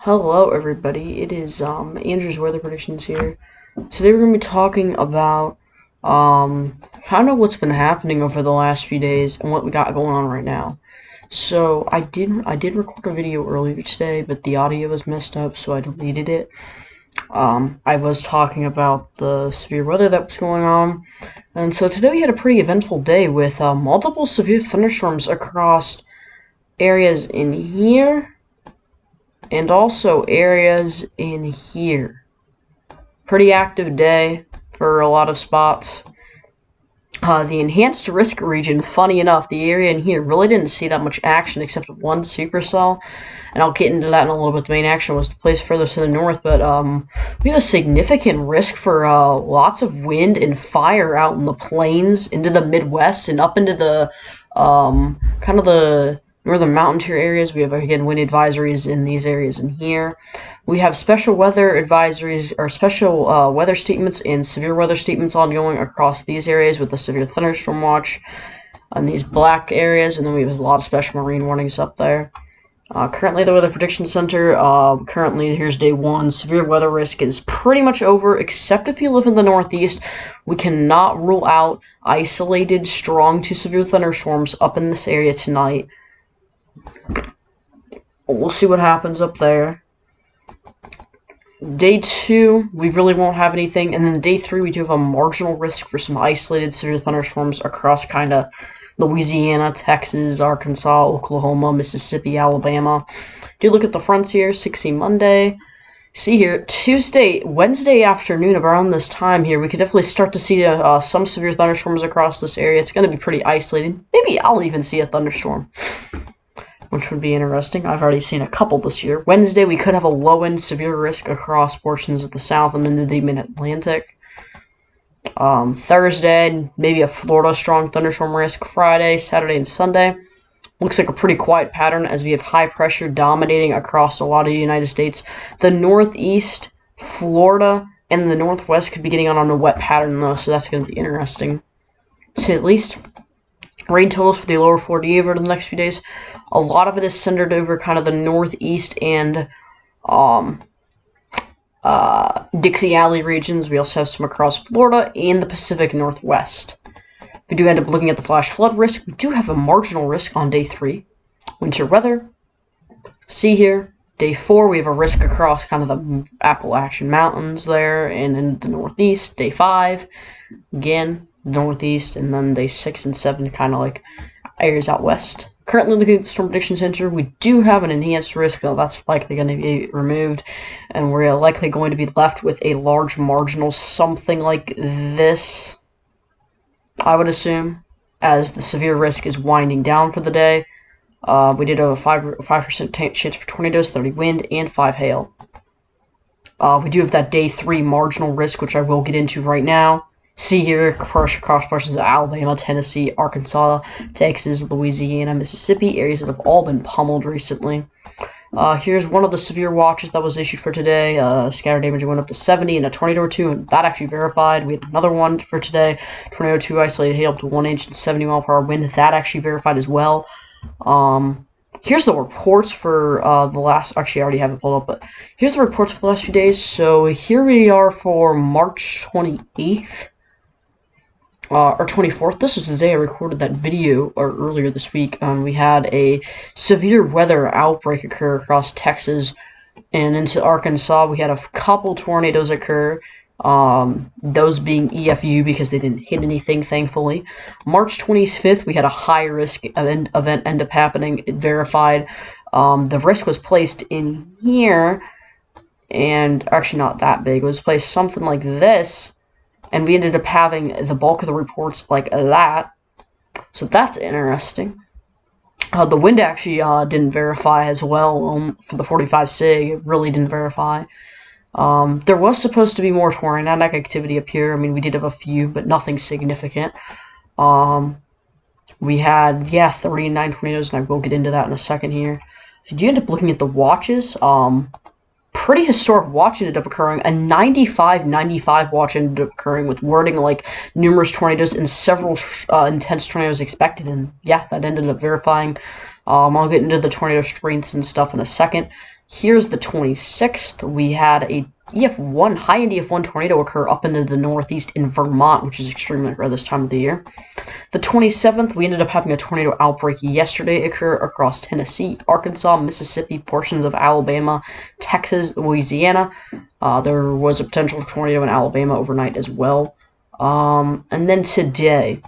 Hello everybody, it is Andrew's Weather Predictions here. Today we're going to be talking about kind of what's been happening over the last few days and what we got going on right now. So I did record a video earlier today, but the audio was messed up, so I deleted it. I was talking about the severe weather that was going on, and so today we had a pretty eventful day with multiple severe thunderstorms across areas in here and also areas in here. Pretty active day for a lot of spots. The enhanced risk region, funny enough, the area in here really didn't see that much action except one supercell, and I'll get into that in a little bit. The main action was the place further to the north, but we have a significant risk for lots of wind and fire out in the plains, into the Midwest, and up into the kind of the northern mountain tier areas. We have, again, wind advisories in these areas in here. We have special weather advisories, or special weather statements and severe weather statements ongoing across these areas with the severe thunderstorm watch on these black areas, and then we have a lot of special marine warnings up there. Currently, the Weather Prediction Center, currently, here's day one. Severe weather risk is pretty much over, except if you live in the Northeast. We cannot rule out isolated, strong to severe thunderstorms up in this area tonight. We'll see what happens up there. Day 2, we really won't have anything, and then day 3, we do have a marginal risk for some isolated severe thunderstorms across kind of Louisiana, Texas, Arkansas, Oklahoma, Mississippi, Alabama. Do look at the fronts here. 16 Monday. See here, Wednesday afternoon, around this time here, we could definitely start to see some severe thunderstorms across this area. It's going to be pretty isolated. Maybe I'll even see a thunderstorm, which would be interesting. I've already seen a couple this year. Wednesday, we could have a low-end severe risk across portions of the South and into the mid-Atlantic. Thursday, maybe a Florida strong thunderstorm risk. Friday, Saturday, and Sunday. Looks like a pretty quiet pattern as we have high pressure dominating across a lot of the United States. The Northeast, Florida, and the Northwest could be getting on a wet pattern, though, so that's going to be interesting. To at least rain totals for the lower 48 over the next few days. A lot of it is centered over kind of the Northeast and Dixie Alley regions. We also have some across Florida and the Pacific Northwest. If we do end up looking at the flash flood risk, we do have a marginal risk on day 3. Winter weather. See here, day 4, we have a risk across kind of the Appalachian Mountains there and in the Northeast. Day 5, again, Northeast, and then day 6 and 7, kind of like areas out west. Currently looking at the Storm Prediction Center, we do have an enhanced risk, though that's likely going to be removed, and we're likely going to be left with a large marginal, something like this, I would assume, as the severe risk is winding down for the day. We did have a 5% chance for tornadoes, 30 wind, and 5 hail. We do have that day 3 marginal risk, which I will get into right now. See here, across portions of Alabama, Tennessee, Arkansas, Texas, Louisiana, Mississippi, areas that have all been pummeled recently. Here's one of the severe watches that was issued for today. Scatter damage went up to 70 and a tornado 2, and that actually verified. We had another one for today. Tornado 2 isolated hail up to 1 inch and 70 mile per hour wind. That actually verified as well. Here's the reports for the last, actually I already have it pulled up, but here's the reports for the last few days. So here we are for March 28th. Or 24th. This is the day I recorded that video, or earlier this week. We had a severe weather outbreak occur across Texas and into Arkansas. We had a couple tornadoes occur, those being EFU because they didn't hit anything, thankfully. March 25th, we had a high-risk event end up happening. It verified. The risk was placed in here, and actually not that big. It was placed something like this, and we ended up having the bulk of the reports like that. So that's interesting. The wind actually didn't verify as well for the 45 sig. It really didn't verify. There was supposed to be more tornadic activity up here. I mean, we did have a few, but nothing significant. We had, 39 tornadoes, and I will get into that in a second here. If you do end up looking at the watches, pretty historic watch ended up occurring. A 95-95 watch ended up occurring with wording like numerous tornadoes and several intense tornadoes expected, and yeah, that ended up verifying. I'll get into the tornado strengths and stuff in a second. Here's the 26th. We had a EF1, high-end EF1 tornado occur up into the northeast in Vermont, which is extremely rare this time of the year. The 27th, we ended up having a tornado outbreak yesterday occur across Tennessee, Arkansas, Mississippi, portions of Alabama, Texas, Louisiana. There was a potential tornado in Alabama overnight as well. And then today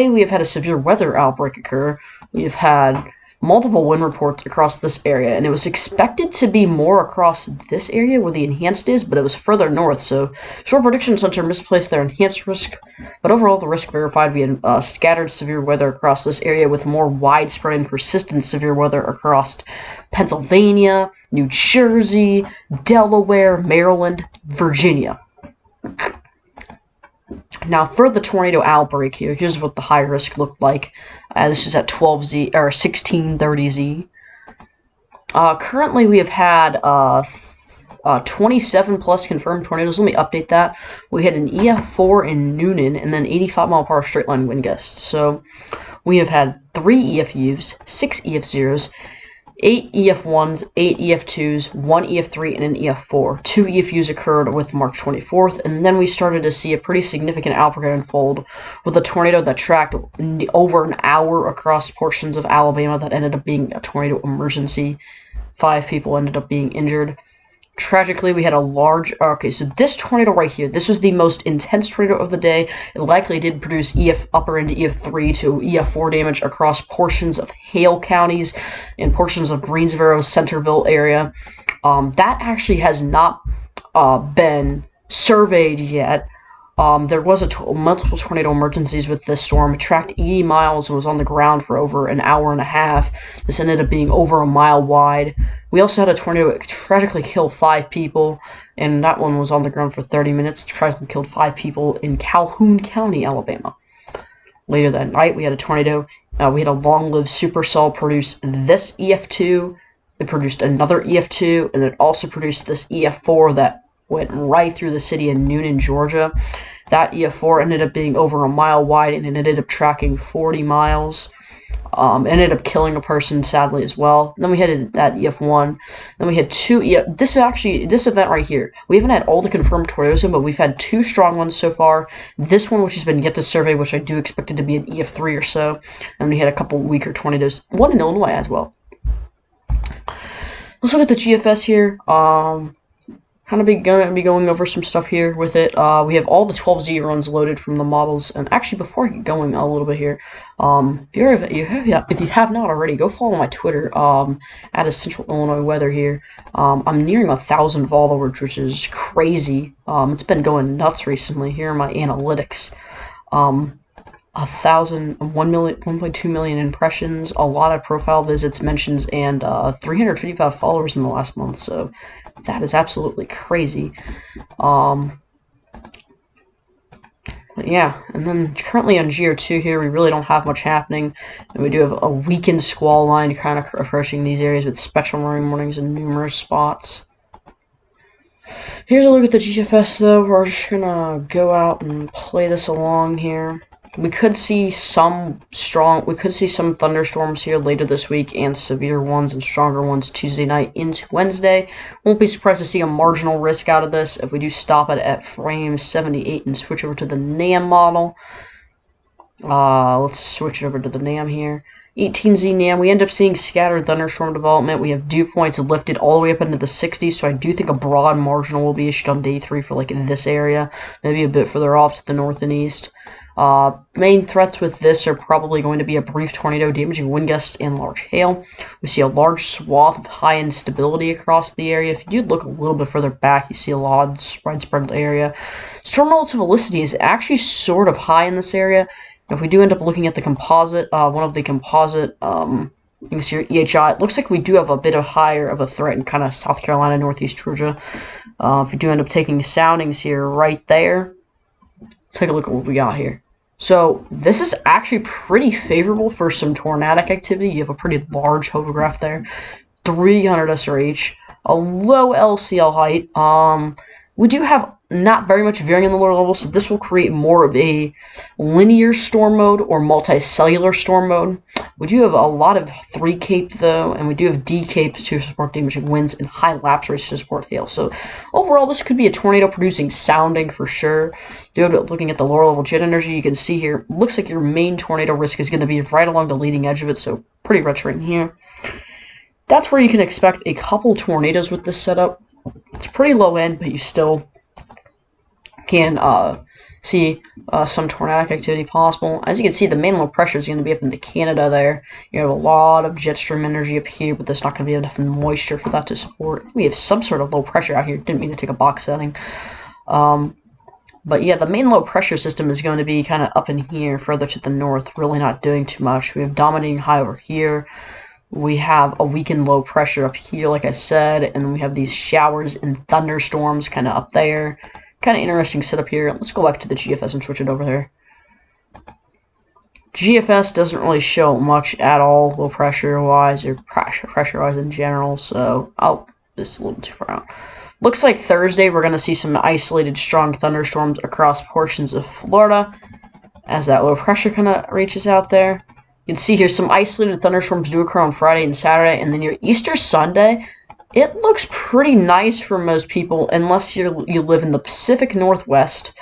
we have had a severe weather outbreak occur. We have had multiple wind reports across this area, and it was expected to be more across this area where the enhanced is, but it was further north, so Short Prediction Center misplaced their enhanced risk, but overall the risk verified. We had scattered severe weather across this area with more widespread and persistent severe weather across Pennsylvania, New Jersey, Delaware, Maryland, Virginia. Now, for the tornado outbreak here, here's what the high risk looked like. This is at 12Z or 1630Z. Currently, we have had 27 plus confirmed tornadoes. Let me update that. We had an EF4 in Noonan and then 85 mile per hour straight line wind gusts. So we have had 3 EFUs, 6 EF0s, 8 EF1s, 8 EF2s, 1 EF3, and an EF4. 2 EFUs occurred with March 24th, and then we started to see a pretty significant outbreak unfold with a tornado that tracked over an hour across portions of Alabama that ended up being a tornado emergency. 5 people ended up being injured. Tragically, we had a large... Okay, so this tornado right here, this was the most intense tornado of the day. It likely did produce upper end EF3 to EF4 damage across portions of Hale counties and portions of Greensboro, Centerville area. That actually has not been surveyed yet. There was multiple tornado emergencies with this storm. It tracked 80 miles and was on the ground for over an hour and a half. This ended up being over a mile wide. We also had a tornado that tragically killed 5 people, and that one was on the ground for 30 minutes. Tragically killed 5 people in Calhoun County, Alabama. Later that night, we had a tornado. We had a long-lived supercell produce this EF2. It produced another EF2, and it also produced this EF4 that went right through the city of Noonan, Georgia. That EF4 ended up being over a mile wide, and it ended up tracking 40 miles. Ended up killing a person, sadly, as well. Then we had that EF1. Then we had 2 this event right here, we haven't had all the confirmed tornadoes in, but we've had 2 strong ones so far. This one, which has been yet to survey, which I do expect it to be an EF3 or so. And we had a couple weaker tornadoes. One in Illinois as well. Let's look at the GFS here. Kind of gonna be going over some stuff here with it. We have all the 12Z runs loaded from the models, and actually before I get going a little bit here, if you have not already, go follow my Twitter at Central Illinois Weather here. I'm nearing 1,000 followers, which is crazy. It's been going nuts recently. Here are my analytics. 1.2 million impressions, a lot of profile visits, mentions, and 355 followers in the last month. So that is absolutely crazy. Yeah, and then currently on GR2 here, we really don't have much happening, and we do have a weakened squall line kind of approaching these areas with spectral marine warnings in numerous spots. Here's a look at the GFS, though. We're just gonna go out and play this along here. We could see some thunderstorms here later this week, and severe ones and stronger ones Tuesday night into Wednesday. Won't be surprised to see a marginal risk out of this if we do stop it at frame 78 and switch over to the NAM model. Let's switch it over to the NAM here. 18Z NAM, we end up seeing scattered thunderstorm development. We have dew points lifted all the way up into the 60s, so I do think a broad marginal will be issued on day 3 for like this area, maybe a bit further off to the north and east. Main threats with this are probably going to be a brief tornado damaging wind gusts and large hail. We see a large swath of high instability across the area. If you do look a little bit further back, you see a widespread area. Storm relative velocity is actually sort of high in this area. If we do end up looking at the composite, one of the composite, you can see here, EHI, it looks like we do have a bit of higher of a threat in kind of South Carolina, Northeast Georgia. If we do end up taking soundings here right there, take a look at what we got here. So this is actually pretty favorable for some tornadic activity. You have a pretty large hopograph there, 300 SRH, a low LCL height. We do have not very much varying in the lower levels, so this will create more of a linear storm mode or multicellular storm mode. We do have a lot of 3 cape though, and we do have D capes to support damaging winds and high lapse rates to support hail. So overall, this could be a tornado producing sounding for sure. Looking at the lower level jet energy, you can see here, looks like your main tornado risk is going to be right along the leading edge of it, so pretty rich right in here. That's where you can expect a couple tornadoes with this setup. It's pretty low end, but you still can see some tornadic activity possible. As you can see, the main low pressure is going to be up into Canada there. You have a lot of jet stream energy up here, but there's not going to be enough moisture for that to support. We have some sort of low pressure out here. Didn't mean to take a box setting. But yeah, the main low pressure system is going to be kind of up in here, further to the north, really not doing too much. We have dominating high over here. We have a weakened low pressure up here, like I said, and then we have these showers and thunderstorms kind of up there. Kind of interesting setup here. Let's go back to the GFS and switch it over there. GFS doesn't really show much at all, low pressure-wise, or pressure-wise in general, so this is a little too far out. Looks like Thursday we're going to see some isolated strong thunderstorms across portions of Florida as that low pressure kind of reaches out there. You can see here some isolated thunderstorms do occur on Friday and Saturday, and then your Easter Sunday, it looks pretty nice for most people unless you live in the Pacific Northwest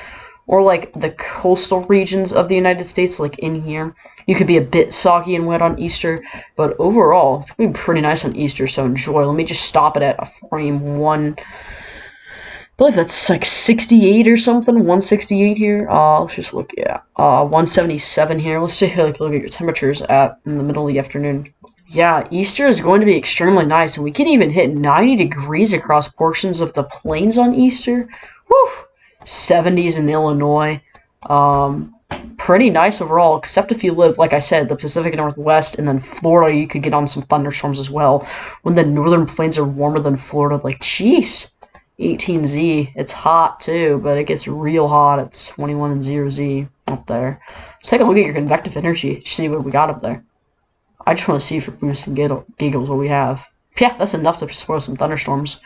or like the coastal regions of the United States, like in here. You could be a bit soggy and wet on Easter, but overall, it's going to be pretty nice on Easter, so enjoy. Let me just stop it at a frame 1. I believe that's like 68 or something, 168 here. Let's just look, 177 here. Let's take a look at your temperatures in the middle of the afternoon. Yeah, Easter is going to be extremely nice, and we can even hit 90 degrees across portions of the plains on Easter. Woo! 70s in Illinois. Pretty nice overall, except if you live, like I said, the Pacific Northwest, and then Florida, you could get on some thunderstorms as well. When the northern plains are warmer than Florida, like, jeez. 18Z, it's hot too, but it gets real hot at 21 and 0Z up there. Let's take a look at your convective energy, see what we got up there. I just want to see for boosts and giggles what we have. Yeah, that's enough to spoil some thunderstorms.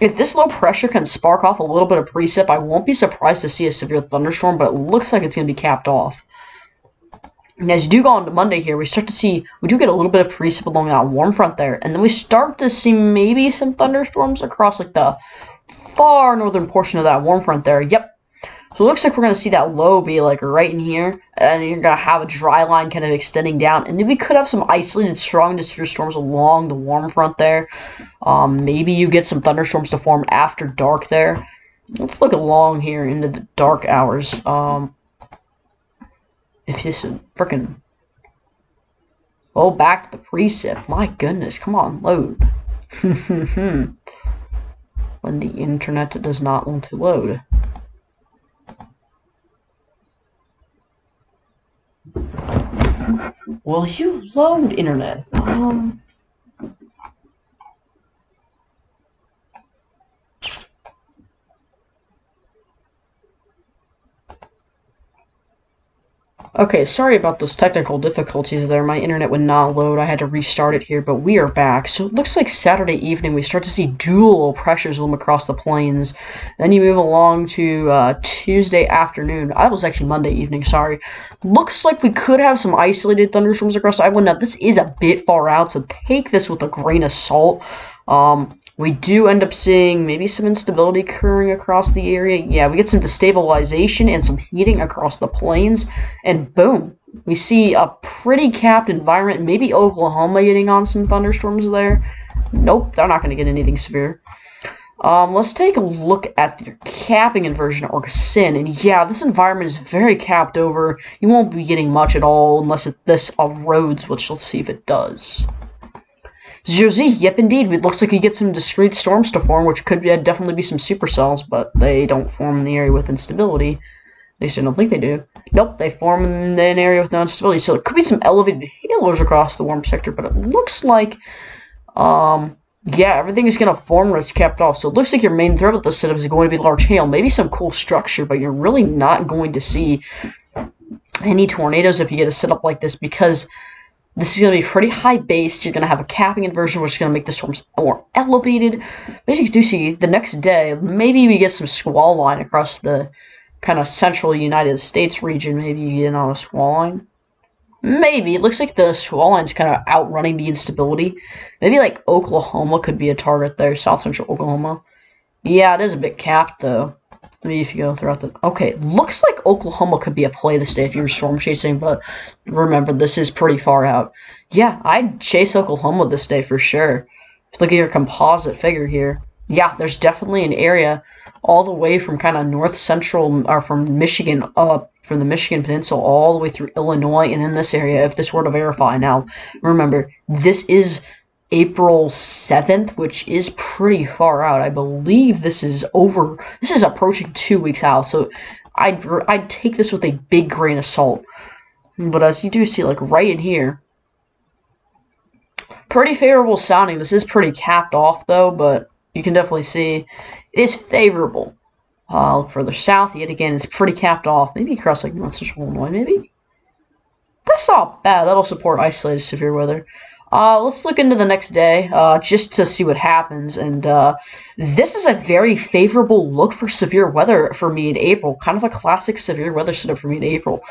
If this low pressure can spark off a little bit of precip, I won't be surprised to see a severe thunderstorm, but it looks like it's going to be capped off. And as you do go on to Monday here, we do get a little bit of precip along that warm front there, and then we start to see maybe some thunderstorms across like the far northern portion of that warm front there. Yep. So it looks like we're going to see that low be like right in here, and you're going to have a dry line kind of extending down, and then we could have some isolated strong to severe storms along the warm front there. Maybe you get some thunderstorms to form after dark there. Let's look along here into the dark hours. If this is freaking go back to the precip, my goodness, come on, load. When the internet does not want to load. Will you load, internet? Okay, sorry about those technical difficulties there. My internet would not load. I had to restart it here, but we are back. So it looks like Saturday evening we start to see dual pressures loom across the plains. Then you move along to Tuesday afternoon. I was actually Monday evening, sorry. Looks like we could have some isolated thunderstorms across Iowa. Now, this is a bit far out, so take this with a grain of salt. We do end up seeing maybe some instability occurring across the area. Yeah, we get some destabilization and some heating across the plains. And boom, we see a pretty capped environment. Maybe Oklahoma getting on some thunderstorms there. Nope, they're not going to get anything severe. Let's take a look at the capping inversion, or SIN. And yeah, this environment is very capped over. You won't be getting much at all unless this erodes, which let's see if it does. 0Z, yep indeed, it looks like you get some discrete storms to form, which could definitely be some supercells, but they don't form in the area with instability. At least I don't think they do. Nope, they form in an area with no instability, so there could be some elevated halos across the warm sector, but it looks like, yeah, everything is going to form where it's capped off, so it looks like your main threat with this setup is going to be large hail, maybe some cool structure, but you're really not going to see any tornadoes if you get a setup like this, because This is going to be pretty high based. You're going to have a capping inversion, which is going to make the storms more elevated. As you do see, the next day, maybe we get some squall line across the kind of central United States region. Maybe you get on a squall line. Maybe. It looks like the squall line's kind of outrunning the instability. Maybe like Oklahoma could be a target there, south central Oklahoma. Yeah, it is a bit capped though. Maybe if you go throughout the... Okay, looks like Oklahoma could be a play this day if you're storm chasing, but remember, this is pretty far out. Yeah, I'd chase Oklahoma this day for sure. If you look at your composite figure here, yeah, there's definitely an area all the way from kind of north central, or from Michigan up, from the Michigan Peninsula all the way through Illinois, and in this area, if this were to verify. Now, remember, this is April 7th, which is pretty far out. I believe this is approaching 2 weeks out, so I'd take this with a big grain of salt. But as you do see, like right in here, pretty favorable sounding. This is pretty capped off though, but you can definitely see it is favorable. Look further south, yet again, it's pretty capped off. Maybe across like north central Illinois, maybe? That's not bad. That'll support isolated severe weather. Let's look into the next day, just to see what happens, and this is a very favorable look for severe weather for me in April, kind of a classic severe weather setup for me in April.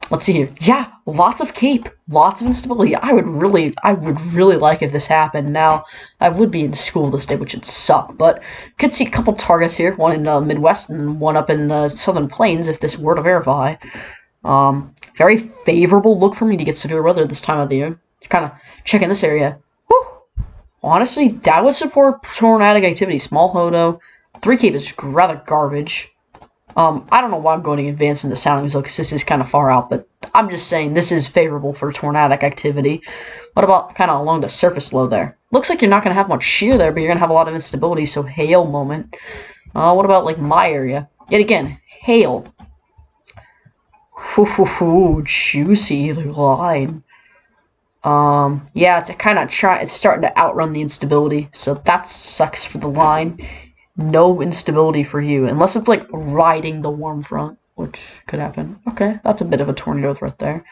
Let's see here. Yeah, lots of cape, lots of instability. I would really like if this happened. Now, I would be in school this day, which would suck, but could see a couple targets here, one in the Midwest and one up in the Southern Plains if this were to verify. Very favorable look for me to get severe weather this time of the year. Kind of checking this area. Whew. Honestly, that would support tornadic activity. Small Hodo. 3 cape is rather garbage. I don't know why I'm going to advance into soundings though, because this is kind of far out, but I'm just saying this is favorable for tornadic activity. What about kind of along the surface low there? Looks like you're not going to have much shear there, but you're going to have a lot of instability, so hail moment. What about like my area? Yet again, hail. Juicy line. Yeah, it's it's starting to outrun the instability, so that sucks for the line. No instability for you, unless it's like riding the warm front, which could happen. Okay, that's a bit of a tornado threat there.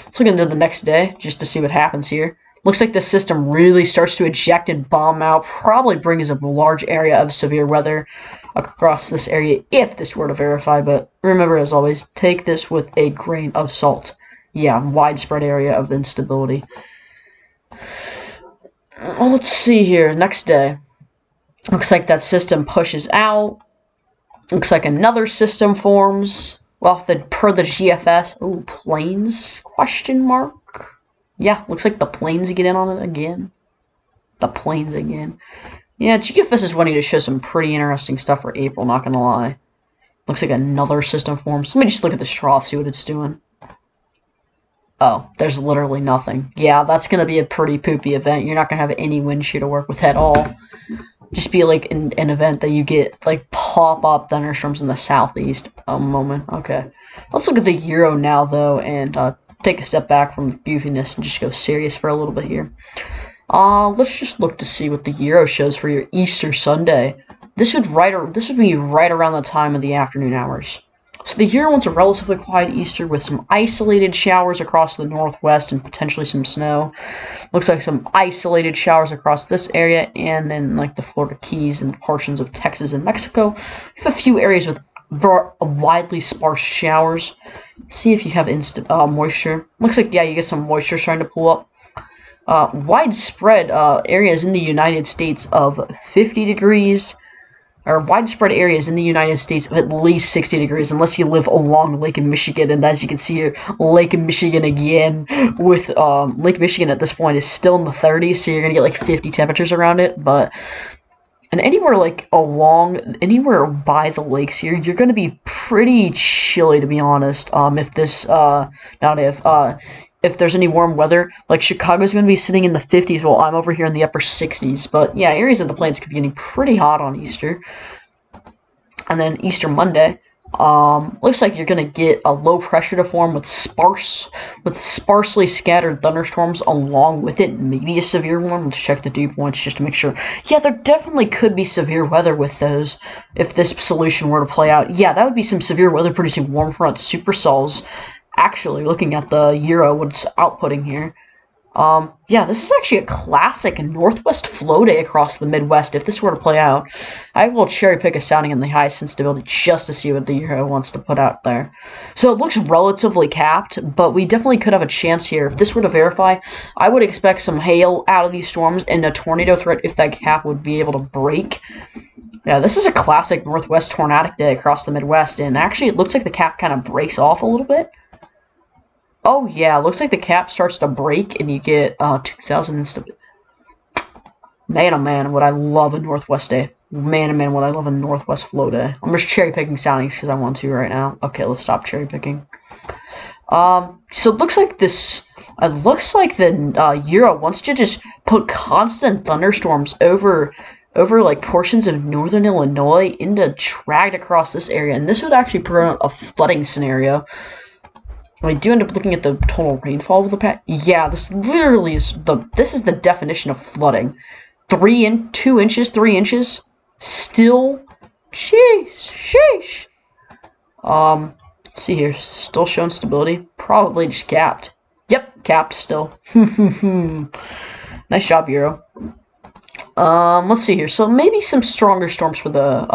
Let's look into the next day, just to see what happens here. Looks like the system really starts to eject and bomb out, probably brings a large area of severe weather across this area if this were to verify, but remember, as always, take this with a grain of salt. Yeah, widespread area of instability. Well, let's see here, next day. Looks like that system pushes out. Looks like another system forms. Well, per the GFS. Ooh, planes? Question mark? Yeah, looks like the planes get in on it again. The planes again. Yeah, GFS is wanting to show some pretty interesting stuff for April, not gonna lie. Looks like another system forms. Let me just look at this trough, see what it's doing. Oh, there's literally nothing. Yeah, that's gonna be a pretty poopy event. You're not gonna have any wind shear to work with at all. Just be like an event that you get like pop-up thunderstorms in the southeast. A moment. Okay. Let's look at the Euro now though, and take a step back from the goofiness and just go serious for a little bit here. Let's just look to see what the Euro shows for your Easter Sunday. This would be right around the time of the afternoon hours. So the Euro wants a relatively quiet Easter with some isolated showers across the northwest and potentially some snow. Looks like some isolated showers across this area and then like the Florida Keys and portions of Texas and Mexico. We have a few areas with widely sparse showers. See if you have moisture. Looks like, yeah, you get some moisture starting to pull up. Widespread areas in the United States of 50 degrees. Or widespread areas in the United States of at least 60 degrees, unless you live along Lake Michigan. And as you can see here, Lake Michigan again, with Lake Michigan at this point is still in the 30s, so you're going to get like 50 temperatures around it. And anywhere like anywhere by the lakes here, you're going to be pretty chilly, to be honest. If there's any warm weather, like Chicago's going to be sitting in the 50s while I'm over here in the upper 60s. But yeah, areas of the plains could be getting pretty hot on Easter. And then Easter Monday, looks like you're going to get a low pressure to form with sparsely scattered thunderstorms along with it. Maybe a severe one. Let's check the dew points just to make sure. Yeah, there definitely could be severe weather with those if this solution were to play out. Yeah, that would be some severe weather producing warm front supercells actually, looking at the Euro, what's outputting here. Yeah, this is actually a classic northwest flow day across the Midwest. If this were to play out, I will cherry pick a sounding in the high sensitivity just to see what the Euro wants to put out there. So it looks relatively capped, but we definitely could have a chance here. If this were to verify, I would expect some hail out of these storms and a tornado threat if that cap would be able to break. Yeah, this is a classic northwest tornadic day across the Midwest, and actually it looks like the cap kind of breaks off a little bit. Oh yeah, looks like the cap starts to break and you get 2,000 instability. Man, oh man, would I love a Northwest day. Man, oh man, would I love a Northwest flow day. I'm just cherry picking soundings because I want to right now. Okay, let's stop cherry picking. So it looks like this. It looks like the Euro wants to just put constant thunderstorms over like portions of northern Illinois into dragged across this area, and this would actually prevent a flooding scenario. I do end up looking at the total rainfall of the past. Yeah, this literally is this is the definition of flooding. 2 inches, 3 inches, still, sheesh. Let's see here, still showing stability. Probably just capped. Yep, capped still. Nice job, Euro. Let's see here. So maybe some stronger storms for the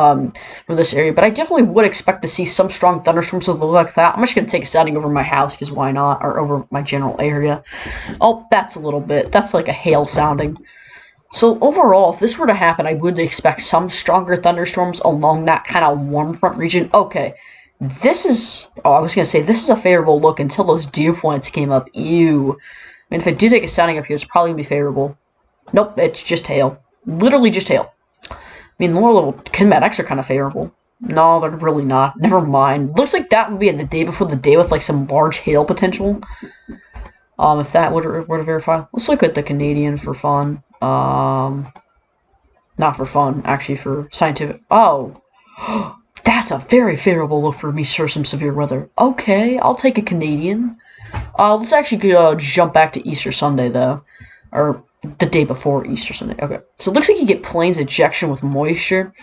for this area, but I definitely would expect to see some strong thunderstorms that look like that. I'm just gonna take a sounding over my house because why not, or over my general area. Oh, that's a little bit. That's like a hail sounding. So overall, if this were to happen, I would expect some stronger thunderstorms along that kind of warm front region. Okay, this is. Oh, I was gonna say this is a favorable look until those dew points came up. Ew. I mean, if I do take a sounding up here, it's probably gonna be favorable. Nope, it's just hail. Literally just hail. I mean, lower level kinematics are kind of favorable. No, they're really not. Never mind. Looks like that would be the day before the day with like some large hail potential. If that were to verify. Let's look at the Canadian for fun. Not for fun, actually for scientific. Oh, that's a very favorable look for me for some severe weather. Okay, I'll take a Canadian. Let's actually jump back to Easter Sunday though, or the day before Easter Sunday. Okay, so it looks like you get plains ejection with moisture.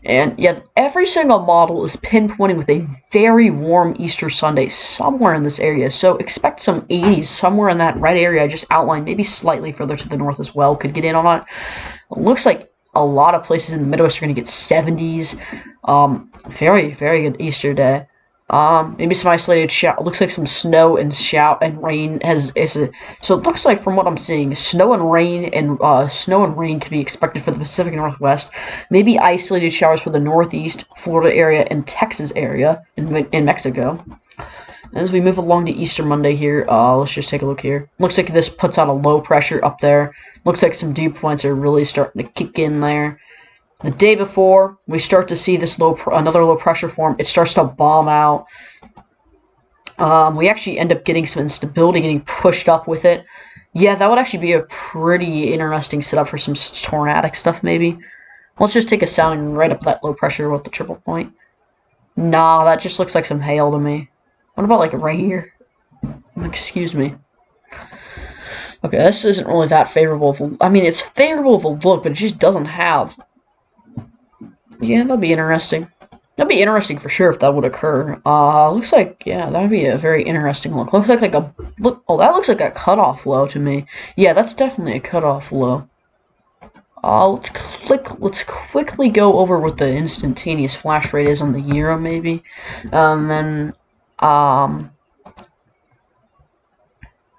And yeah, every single model is pinpointing with a very warm Easter Sunday somewhere in this area. So expect some 80s somewhere in that red area I just outlined, maybe slightly further to the north as well, could get in on it. It looks like a lot of places in the Midwest are going to get 70s. Very, very good Easter day. Maybe some isolated shower. It looks like some snow and rain so it looks like from what I'm seeing, snow and rain could be expected for the Pacific Northwest. Maybe isolated showers for the Northeast, Florida area, and Texas area in Mexico. And as we move along to Easter Monday here, let's just take a look here. Looks like this puts out a low pressure up there. Looks like some dew points are really starting to kick in there. The day before, we start to see this another low pressure form. It starts to bomb out. We actually end up getting some instability getting pushed up with it. Yeah, that would actually be a pretty interesting setup for some tornadic stuff, maybe. Let's just take a sounding right up that low pressure with the triple point. Nah, that just looks like some hail to me. What about, like, right here? Excuse me. Okay, this isn't really that favorable of a... I mean, it's favorable of a look, but it just doesn't have... Yeah, that'd be interesting. That'd be interesting for sure if that would occur. Looks like, yeah, that'd be a very interesting look. Looks like a... Oh, that looks like a cutoff low to me. Yeah, that's definitely a cutoff low. Let's quickly go over what the instantaneous flash rate is on the Euro, maybe. And then,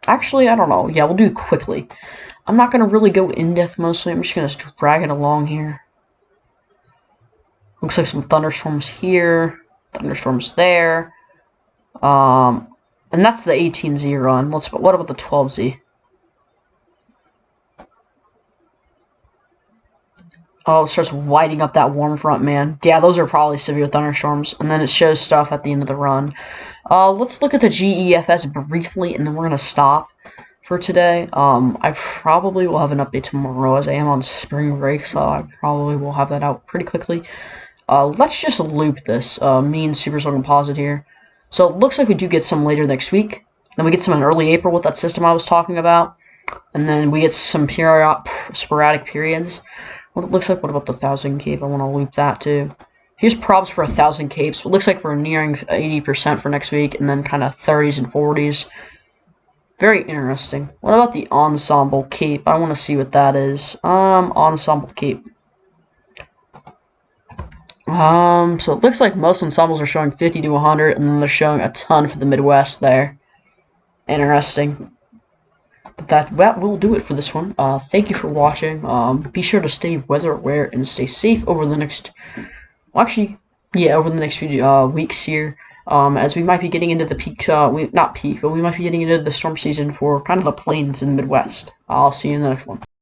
actually, I don't know. Yeah, we'll do it quickly. I'm not going to really go in-depth mostly. I'm just going to drag it along here. Looks like some thunderstorms here, thunderstorms there. And that's the 18Z run. What about the 12Z? Oh, it starts lighting up that warm front, man. Yeah, those are probably severe thunderstorms. And then it shows stuff at the end of the run. Let's look at the GEFS briefly, and then we're going to stop for today. I probably will have an update tomorrow, as I am on spring break, so I probably will have that out pretty quickly. Let's just loop this mean supersonic composite here. So it looks like we do get some later next week. Then we get some in early April with that system I was talking about. And then we get some sporadic periods. What it looks like, what about the 1,000 Cape? I want to loop that too. Here's props for 1,000 capes. It looks like we're nearing 80% for next week, and then kind of 30s and 40s. Very interesting. What about the ensemble cape? I want to see what that is. Ensemble cape. So it looks like most ensembles are showing 50 to 100, and then they're showing a ton for the Midwest there. Interesting. But that will do it for this one. Thank you for watching. Be sure to stay weather aware and stay safe over the next, well, actually, yeah, over the next few weeks here. As we might be getting into the peak, not peak, but we might be getting into the storm season for kind of the plains in the Midwest. I'll see you in the next one.